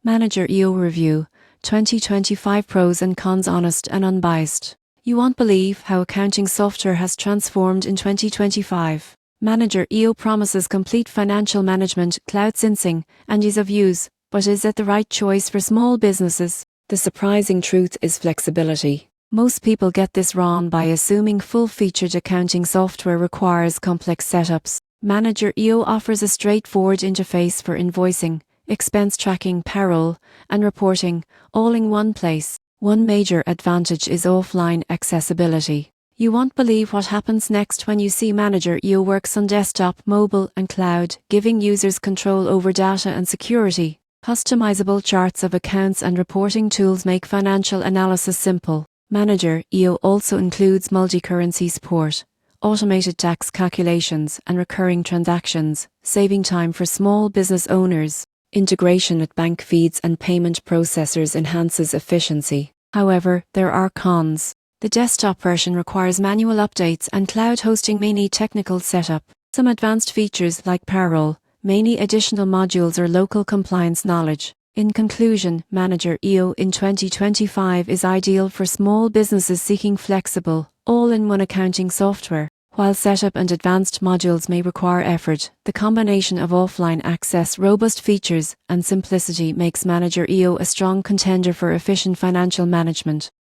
Manager EO Review 2025 Pros and Cons, honest and unbiased. You won't believe how accounting software has transformed in 2025. Manager EO promises complete financial management, cloud syncing, and ease of use, but is it the right choice for small businesses? The surprising truth is flexibility. Most people get this wrong by assuming full-featured accounting software requires complex setups. Manager EO offers a straightforward interface for invoicing, expense tracking, payroll, and reporting, all in one place. One major advantage is offline accessibility. You won't believe what happens next when you see Manager EO works on desktop, mobile, and cloud, giving users control over data and security. Customizable charts of accounts and reporting tools make financial analysis simple. Manager EO also includes multi-currency support, automated tax calculations, and recurring transactions, saving time for small business owners. Integration with bank feeds and payment processors enhances efficiency. However, there are cons. The desktop version requires manual updates, and cloud hosting may need technical setup. Some advanced features like payroll may need additional modules or local compliance knowledge. In conclusion, Manager EO in 2025 is ideal for small businesses seeking flexible, all-in-one accounting software. While setup and advanced modules may require effort, the combination of offline access, robust features, and simplicity makes Manager EO a strong contender for efficient financial management.